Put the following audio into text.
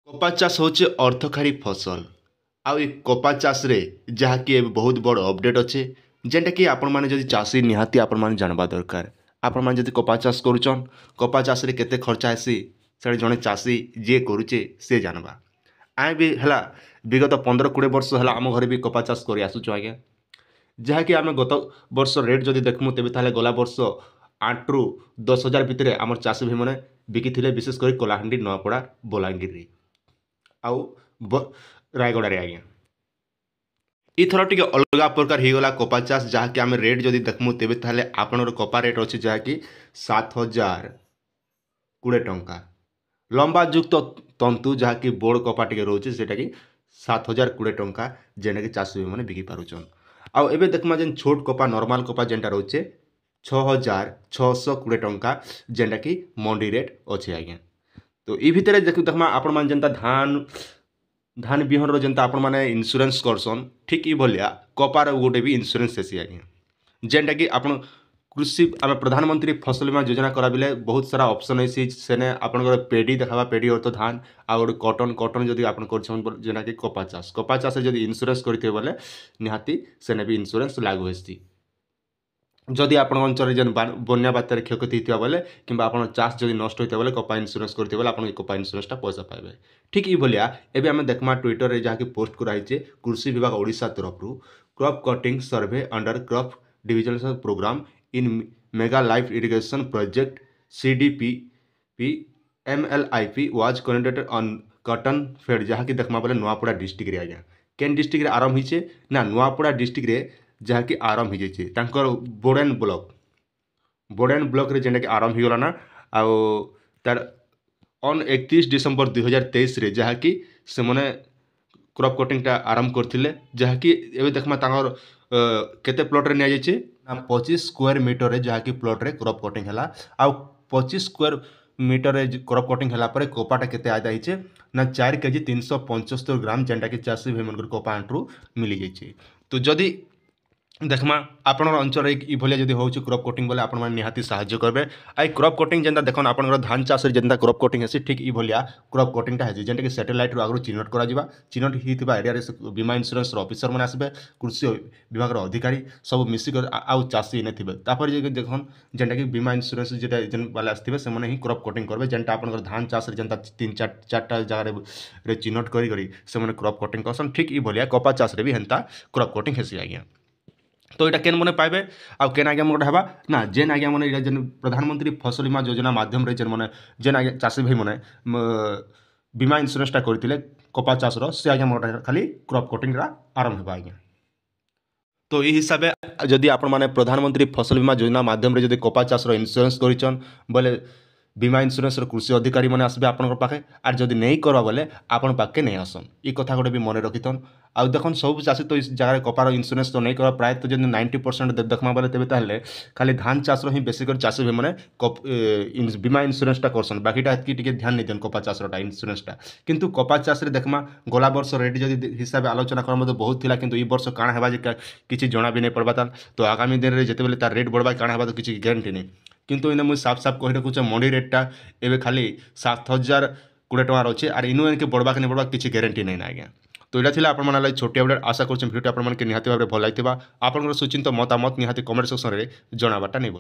କପା ଚାଷ ହେଉଛି ଅର୍ଥକାରୀ ଫସଲ। ଆଉ ଏ କପା ଚାଷରେ ଯାହାକି ଏବେ ବହୁତ ବଡ଼ ଅପଡ଼େଟ୍ ଅଛେ, ଯେନ୍ଟାକି ଆପଣମାନେ ଯଦି ଚାଷୀ ନିହାତି ଆପଣମାନେ ଜାଣବା ଦରକାର। ଆପଣମାନେ ଯଦି କପା ଚାଷ କରୁଛନ୍, କପା ଚାଷରେ କେତେ ଖର୍ଚ୍ଚ ହେସି ସେଇଟା ଜଣେ ଚାଷୀ ଯିଏ କରୁଛେ ସେ ଜାଣବା। ଆମେ ବି ହେଲା ବିଗତ 15-20 ବର୍ଷ ହେଲା ଆମ ଘରେ ବି କପା ଚାଷ କରି ଆସୁଛୁ ଆଜ୍ଞା। ଯାହାକି ଆମେ ଗତ ବର୍ଷ ରେଟ୍ ଯଦି ଦେଖମୁ ତେବେ ତାହେଲେ ଗଲା ବର୍ଷ 8ରୁ 10,000 ଭିତରେ ଆମର ଚାଷୀ ଭାଇମାନେ ବିକିଥିଲେ, ବିଶେଷ କରି କଳାହାଣ୍ଡି, ନୂଆପଡ଼ା, ବଲାଙ୍ଗୀରରେ ଆଉ ରାୟଗଡ଼ାରେ ଆଜ୍ଞା। ଇଥର ଟିକେ ଅଲଗା ପ୍ରକାର ହେଇଗଲା କପା ଚାଷ, ଯାହାକି ଆମେ ରେଟ୍ ଯଦି ଦେଖମୁ ତେବେ ତାହେଲେ ଆପଣଙ୍କର କପା ରେଟ୍ ଅଛି ଯାହାକି 7,020 ଟଙ୍କା। ଲମ୍ବା ଯୁକ୍ତ ତନ୍ତୁ ଯାହାକି ବୋର୍ଡ଼ କପା ଟିକେ ରହୁଛି ସେଟାକି 7,020 ଟଙ୍କା, ଯେନ୍ଟାକି ଚାଷୀ ଭାଇମାନେ ବିକି ପାରୁଛନ୍। ଆଉ ଏବେ ଦେଖମା ଯେନ୍ ଛୋଟ କପା ନର୍ମାଲ କପା ଯେନ୍ଟା ରହୁଛେ 6,620 ଟଙ୍କା, ଯେନ୍ଟାକି ମଣ୍ଡି ରେଟ୍ ଅଛି ଆଜ୍ଞା। ତ ଇ ଭିତରେ ଦେଖମା ଆପଣମାନେ ଯେନ୍ତା ଧାନ ବିହନର ଯେନ୍ତା ଆପଣମାନେ ଇନ୍ସୁରାନ୍ସ କରସନ୍, ଠିକ୍ ଇ ଭଳିଆ କପାର ଗୋଟେ ବି ଇନ୍ସୁରାନ୍ସ ହେସି ଆଜ୍ଞା। ଯେନ୍ଟାକି ଆପଣ କୃଷି ଆମେ ପ୍ରଧାନମନ୍ତ୍ରୀ ଫସଲ ବୀମା ଯୋଜନା କରାବିଲେ ବହୁତ ସାରା ଅପସନ୍ ହେସି। ସେନେ ଆପଣଙ୍କର ପେଡ଼ି ଦେଖାବା, ପେଡ଼ି ଅର୍ଥ ଧାନ, ଆଉ ଗୋଟେ କଟନ୍ ଯଦି ଆପଣ କରୁଛନ୍ ଯେନ୍ଟାକି କପା ଚାଷରେ ଯଦି ଇନ୍ସୁରାନ୍ସ କରିଥିବେ ବୋଲେ ନିହାତି ସେନେ ବି ଇନ୍ସୁରାନ୍ସ ଲାଗୁ ହେସି। ଯଦି ଆପଣଙ୍କ ଅଞ୍ଚଳରେ ଯେନ୍ ବନ୍ୟା ବାତ୍ୟାରେ କ୍ଷୟକ୍ଷତି ହେଇଥିବା ବେଲେ କିମ୍ବା ଆପଣ ଚାଷ ଯଦି ନଷ୍ଟ ହୋଇଥିବା ବେଲେ କପା ଇନ୍ସୁରାନ୍ସ କରିଥିବେ ବେଲେ ଆପଣ କପା ଇନ୍ସୁରାନ୍ସଟା ପଇସା ପାଇବେ। ଠିକ୍ ଇ ଭଳିଆ ଏବେ ଆମେ ଦେଖମା ଟ୍ୱିଟରରେ ଯାହାକି ପୋଷ୍ଟ କରାହେଇଛେ କୃଷି ବିଭାଗ ଓଡ଼ିଶା ତରଫରୁ crop cutting survey under crop divisional programme in mega lift irrigation project CDPP MLIP was conducted on cotton field, जहाँकि देखमा बोले नुआपड़ा डिस्ट्रिक्ट आज्ञा। केन डिस्ट्रिक्ट आरंभ होइछे ना नुआपड़ा डिस्ट्रिक्ट जहाँकि आरंभ होइछे तांकर बोडेन ब्लॉक रे जेनटाकि आरंभ होगला ना। आउ तार ऑन 31 डिसेम्बर 2023 रे जहाँकि से मने क्रॉप कटिंगटा आरंभ करथिले, जहाँकि एबे देखमा तांगर केते प्लॉट रे निया जाइछे ना 25 स्क्वायर मीटर रे जहाँकि प्लॉट रे क्रॉप कटिंग हला। आउ 25 स्क्वायर मीटर रे क्रॉप कटिंग हला परे कोपाटा केते आदा हिचे ना 4 केजी 375 ग्राम, जेनटा कि चाषी भाई मनकर कोपा आंटरू मिली जाइछे। तो जदि देखमा आपनर अंचल इ भलिया जदि होउछ क्रॉप कटिंग बोले आपण माने निहाती सहाय्य करबे। आई क्रॉप कटिंग जेंता देखन आपनर धान चाष रे जेंता क्रॉप कटिंग हेसी, ठीक इ भलिया क्रॉप कटिंगटा हेसी, जेंटा कि सैटेलाइट रो आगु चिन्हट करा जिबा। चिन्हट हिथिबा एरिया रे बीमा इंश्योरेंस रो ऑफिसर माने आसबे, कृषि विभाग रो अधिकारी सब मिसी कर आउ चाषी ने थिबे। तापर जे देखन जेंटा कि बीमा इंश्योरेंस जेटा जेन वाला आसथिबे से माने ही क्रॉप कटिंग करबे, जेंटा आपनर धान चाष रे जेंता 3-4टा जगह रे चिन्हट करी करी से माने क्रॉप कटिंग करसन, ठीक इ भलिया कपा चाष रे भी हेंता क्रॉप कटिंग हेसी आज्ञा। तो यहाँ केन मने पाइबे आउ केन आज्ञा मोटा हेबा ना जेन आज्ञा मने जेन प्रधानमंत्री फसल बीमा योजना माध्यम रे जेन आज्ञा चाषी भाई मने बीमा इंश्योरेंसटा करथिले कपा चाषर, से आज्ञा मोटा खाली क्रॉप कटिंगरा आरंभ हेबा आज्ञा। तो यही हिसाब से जदि आपण माने प्रधानमंत्री फसल बीमा योजना माध्यम रे जदि कपा चाषर इंश्योरेंस करिछन बोले बीमा इंश्योरेंस कृषि अधिकारी मैंने आसबे आपण पाखे, आर जदि नहीं करवा बोले आपण पाखे नहीं आसन। ये कथा गोटे भी मन रखिथन। आउ देखन सब चाषी तो इस जगह कपार इंश्योरेंस तो नहीं करवा, प्रायतः जब 90% देखमा बोले तेबे ताहले खाली धान चाष ही बेसी कर चाषी भाई मैंने बीमा इंश्योरेंसटा करसन, बाकीटा एतकी टिके ध्यान नहीं देन कपा चाषरटा इंश्योरेंसटा। किंतु कपा चाष रे देखमा गला वर्ष रेट जदि हिसाब आलोचना करम तो बहुत थिला, किंतु ई वर्ष काଣା हेबा जे किछि जणा भी नहीं पड़बा ताल। तो आगामी दिन रे जेतेबेले तार रेट बढ़बा काଣା हेबा तो किछि गारंटी नहीं। किंतु इने मुझे साफ साफ कही रखुचे मंडी रेटटा एबे खाली 7,020 टଙ୍କା अच्छे, आर इनु एनके बढ़बा कि नहीं बढ़बा किछि गारंटी नहीं ना आज्ञा। तो यहाँ था आपण माने छोटी अपडेट। आशा करुँ भिडियो आपण मानके निहाती भाव भल लागिथिबा। आपनकर सुचिंत मतामत निहाती कमेंट सेक्शन रे जणाबाटा नहीं।